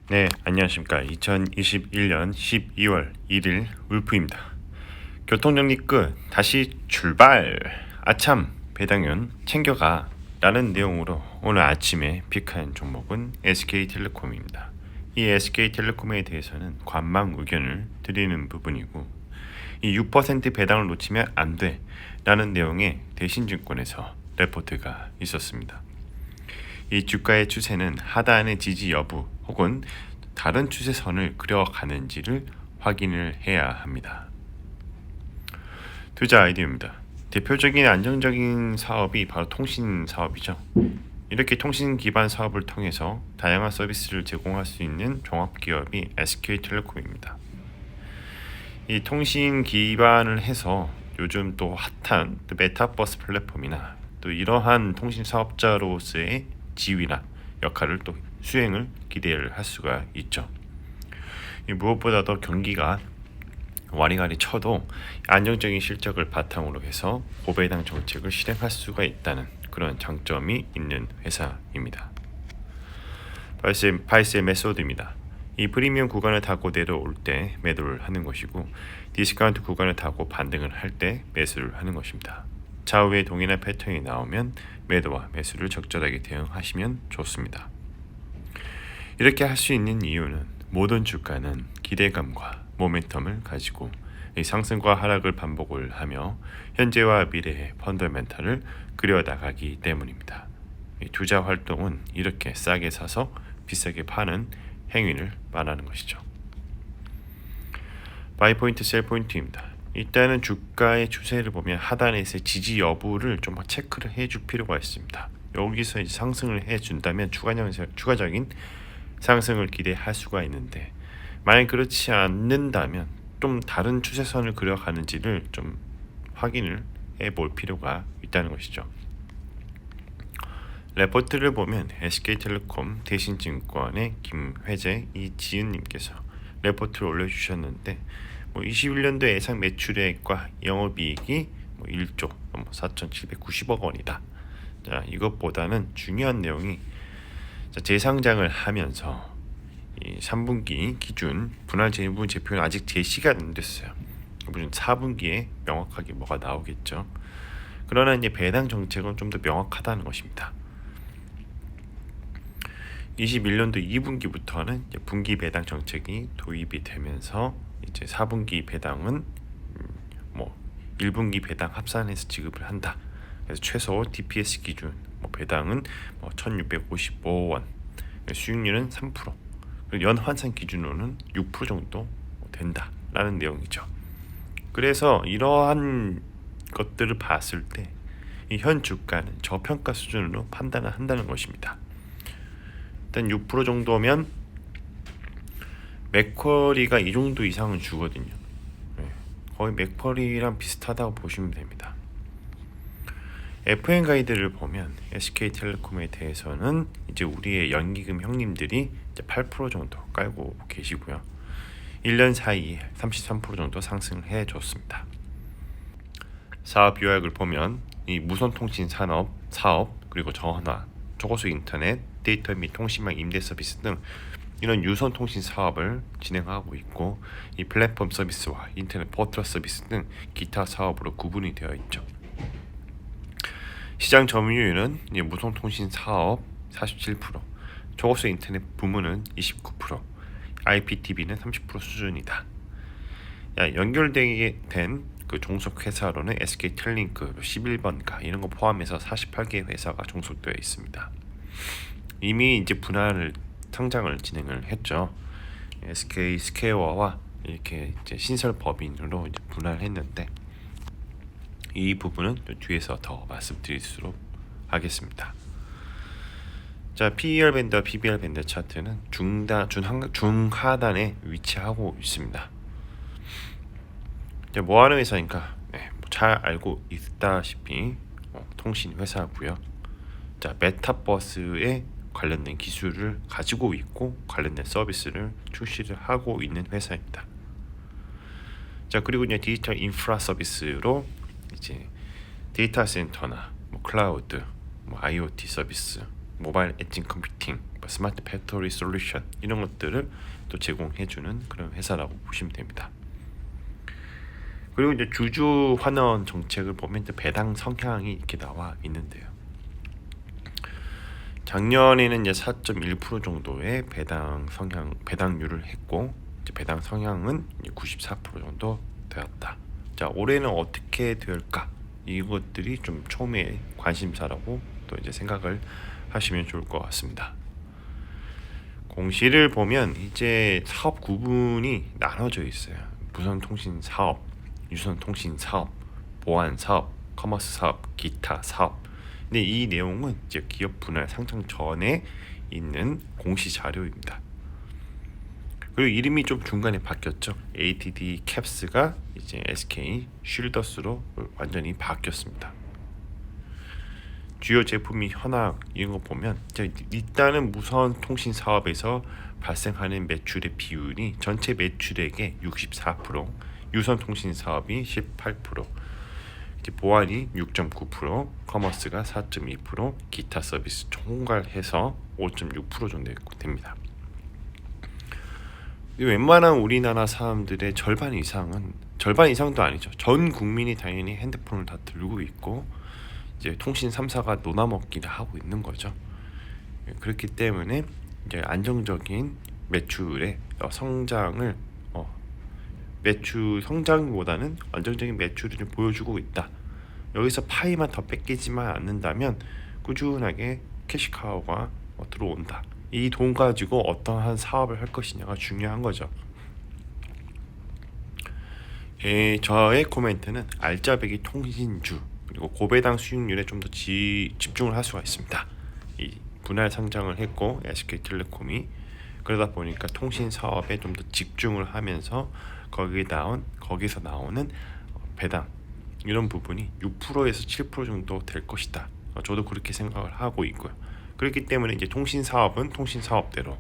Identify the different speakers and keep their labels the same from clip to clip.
Speaker 1: 네, 안녕하십니까. 2021년 12월 1일 울프입니다. 교통정리 끝, 다시 출발! 아참, 배당연 챙겨가! 라는 내용으로 오늘 아침에 픽한 종목은 SK텔레콤입니다. 이 SK텔레콤에 대해서는 관망 의견을 드리는 부분이고, 이 6% 배당을 놓치면 안 돼! 라는 내용의 대신증권에서 레포트가 있었습니다. 이 주가의 추세는 하단의 지지 여부 혹은 다른 추세선을 그려가는지를 확인을 해야 합니다. 투자 아이디어입니다. 대표적인 안정적인 사업이 바로 통신 사업이죠. 이렇게 통신 기반 사업을 통해서 다양한 서비스를 제공할 수 있는 종합기업이 SK텔레콤입니다. 이 통신 기반을 해서 요즘 또 핫한 메타버스 플랫폼이나 또 이러한 통신 사업자로서의 지위나 역할을 또 수행을 기대를 할 수가 있죠. 무엇보다도 경기가 와리가리 쳐도 안정적인 실적을 바탕으로 해서 고배당 정책을 실행할 수가 있다는 그런 장점이 있는 회사입니다. 바이스의 메소드입니다. 이 프리미엄 구간을 타고 내려올 때 매도를 하는 것이고 디스카운트 구간을 타고 반등을 할 때 매수를 하는 것입니다. 좌우의 동일한 패턴이 나오면 매도와 매수를 적절하게 대응하시면 좋습니다. 이렇게 할 수 있는 이유는 모든 주가는 기대감과 모멘텀을 가지고 상승과 하락을 반복을 하며 현재와 미래의 펀더멘탈을 그려나가기 때문입니다. 투자 활동은 이렇게 싸게 사서 비싸게 파는 행위를 말하는 것이죠. 바이 포인트, 셀 포인트입니다. 일단은 주가의 추세를 보면 하단에서 지지 여부를 좀 체크를 해줄 필요가 있습니다. 여기서 이제 상승을 해준다면 추가적인 상승을 기대할 수가 있는데 만약 그렇지 않는다면 좀 다른 추세선을 그려가는지를 좀 확인을 해볼 필요가 있다는 것이죠. 레포트를 보면 SK텔레콤 대신증권의 김회재 이지은님께서 레포트를 올려주셨는데 21년도 예상 매출액과 영업이익이 1조 4,790억 원이다. 자, 이것보다는 중요한 내용이 재상장을 하면서 이 3분기 기준 분할 재무 제표는 아직 제시가 안 됐어요. 물론 4분기에 명확하게 뭐가 나오겠죠. 그러나 이제 배당 정책은 좀 더 명확하다는 것입니다. 21년도 2분기부터는 분기 배당 정책이 도입이 되면서 이제 4분기 배당은 1분기 배당 합산해서 지급을 한다. 그래서 최소 DPS 기준 배당은 1,655원, 수익률은 3%, 연 환산 기준으로는 6% 정도 된다라는 내용이죠. 그래서 이러한 것들을 봤을 때 이 현 주가는 저평가 수준으로 판단을 한다는 것입니다. 일단 6% 정도면 맥쿼리가 이 정도 이상은 주거든요. 거의 맥쿼리랑 비슷하다고 보시면 됩니다. FM 가이드를 보면 SK텔레콤에 대해서는 이제 우리의 연기금 형님들이 이제 8% 정도 깔고 계시고요. 1년 사이에 33% 정도 상승을 해줬습니다. 사업 요약을 보면 이 무선통신 사업 그리고 전화, 초고속 인터넷, 데이터 및 통신망 임대 서비스 등 이런 유선 통신 사업을 진행하고 있고 이 플랫폼 서비스와 인터넷 포털 서비스 등 기타 사업으로 구분이 되어 있죠. 시장 점유율은 무선통신 사업 47%, 초고속 인터넷 부문은 29%, IPTV는 30% 수준이다. 연결되게 된 그 종속 회사로는 SK텔링크 11번가 이런 거 포함해서 48개 회사가 종속되어 있습니다. 이미 이제 분할 상장을 진행을 했죠. SK 스퀘어와 이렇게 이제 신설 법인으로 이제 분할했는데 이 부분은 뒤에서 더 말씀드리도록 하겠습니다. 자, PER 밴드와 PBR 밴드 차트는 중하단에 위치하고 있습니다. 이제 뭐 하는 회사인가? 잘 알고 있다시피 통신 회사고요. 자, 메타버스에 관련된 기술을 가지고 있고 관련된 서비스를 출시를 하고 있는 회사입니다. 자, 그리고 이제 디지털 인프라 서비스로 이제 데이터 센터나 클라우드, IoT 서비스 모바일 엣지 컴퓨팅, 스마트 배터리 솔루션 이런 것들을 또 제공해주는 그런 회사라고 보시면 됩니다. 그리고 이제 주주 환원 정책을 보면 이제 배당 성향이 이렇게 나와 있는데요. 작년에는 이제 4.1% 정도의 배당률을 했고, 이제 배당 성향은 94% 정도 되었다. 자, 올해는 어떻게 될까? 이것들이 좀 처음에 관심사라고 또 이제 생각을 하시면 좋을 것 같습니다. 공시를 보면 이제 사업 구분이 나눠져 있어요. 무선통신 사업, 유선통신 사업, 보안 사업, 커머스 사업, 기타 사업. 근데 이 내용은 이제 기업 분할 상장 전에 있는 공시 자료입니다. 그리고 이름이 좀 중간에 바뀌었죠. ATD 캡스가 이제 SK 쉴더스로 완전히 바뀌었습니다. 주요 제품이 현황 이런 거 보면 일단은 무선 통신 사업에서 발생하는 매출의 비율이 전체 매출액의 64%, 유선 통신 사업이 18%, 보안이 6.9%, 커머스가 4.2%, 기타 서비스 총괄해서 5.6% 정도 됩니다. 웬만한 우리나라 사람들의 절반 이상도 아니죠. 전 국민이 당연히 핸드폰을 다 들고 있고 이제 통신 3사가 논아먹기를 하고 있는 거죠. 그렇기 때문에 이제 안정적인 매출의 성장을 매출 성장보다는 안정적인 매출을 좀 보여주고 있다. 여기서 파이만 더 뺏기지만 않는다면 꾸준하게 캐시카우가 들어온다. 이 돈 가지고 어떠한 사업을 할 것이냐가 중요한 거죠. 저의 코멘트는 알짜배기 통신주 그리고 고배당 수익률에 좀 더 집중을 할 수가 있습니다. 이 분할 상장을 했고 SK텔레콤이 그러다 보니까 통신 사업에 좀 더 집중을 하면서 거기서 나오는 배당 이런 부분이 6%에서 7% 정도 될 것이다. 저도 그렇게 생각을 하고 있고요. 그렇기 때문에 이제 통신 사업은 통신 사업대로,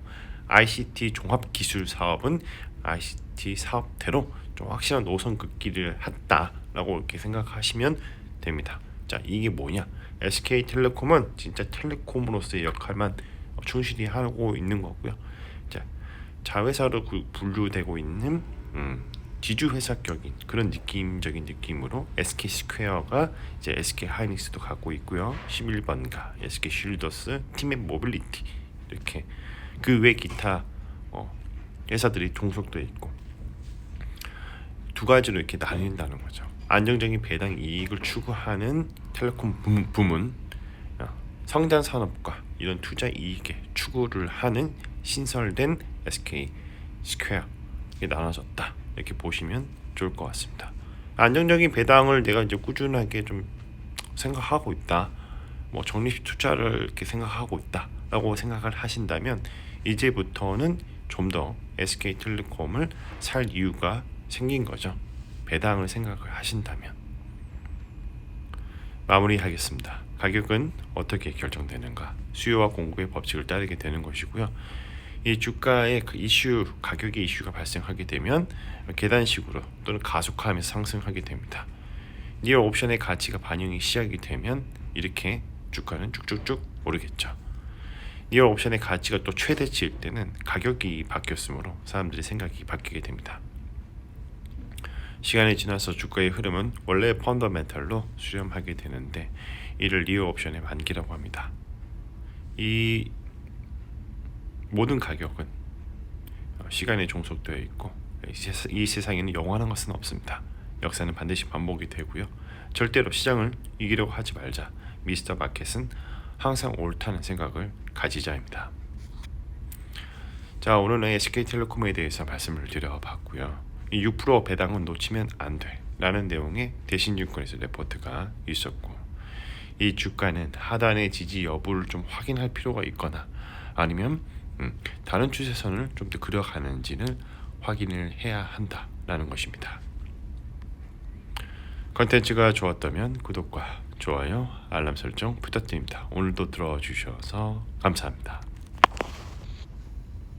Speaker 1: ICT 종합 기술 사업은 ICT 사업대로 좀 확실한 노선 긋기를 했다라고 이렇게 생각하시면 됩니다. 자, 이게 뭐냐? SK텔레콤은 진짜 텔레콤으로서의 역할만 충실히 하고 있는 거고요. 자, 자회사로 분류되고 있는 지주회사격인 그런 느낌적인 느낌으로 SK 스퀘어가 이제 SK 하이닉스도 갖고 있고요. 11번가, SK 쉴더스, 팀앱 모빌리티 이렇게 그 외 기타 회사들이 종속되어 있고 두 가지로 이렇게 나뉜다는 거죠. 안정적인 배당 이익을 추구하는 텔레콤 부문, 성장 산업과 이런 투자 이익에 추구를 하는 신설된 SK 스퀘어 이게 나눠졌다. 이렇게 보시면 좋을 것 같습니다. 안정적인 배당을 내가 이제 꾸준하게 좀 생각하고 있다. 뭐 적립식 투자를 이렇게 생각하고 있다라고 생각을 하신다면 이제부터는 좀 더 SK텔레콤을 살 이유가 생긴 거죠. 배당을 생각을 하신다면. 마무리하겠습니다. 가격은 어떻게 결정되는가? 수요와 공급의 법칙을 따르게 되는 것이고요. 이 주가의 가격의 이슈가 발생하게 되면 계단식으로 또는 가속화하면서 상승하게 됩니다. 니어 옵션의 가치가 반영이 시작이 되면 이렇게 주가는 쭉쭉쭉 오르겠죠. 니어 옵션의 가치가 또 최대치일 때는 가격이 바뀌었으므로 사람들의 생각이 바뀌게 됩니다. 시간이 지나서 주가의 흐름은 원래 펀더멘털로 수렴하게 되는데 이를 리어 옵션의 만기라고 합니다. 이 모든 가격은 시간에 종속되어 있고 이 세상에는 영원한 것은 없습니다. 역사는 반드시 반복이 되고요. 절대로 시장을 이기려고 하지 말자. 미스터 마켓은 항상 옳다는 생각을 가지자입니다. 자, 오늘은 SK텔레콤에 대해서 말씀을 드려봤고요. 이 6% 배당은 놓치면 안 돼 라는 내용의 대신증권에서 레포트가 있었고 이 주가는 하단의 지지 여부를 좀 확인할 필요가 있거나 아니면 다른 추세선을 좀 더 그려가는지를 확인을 해야 한다라는 것입니다. 컨텐츠가 좋았다면 구독과 좋아요, 알람 설정 부탁드립니다. 오늘도 들어주셔서 감사합니다.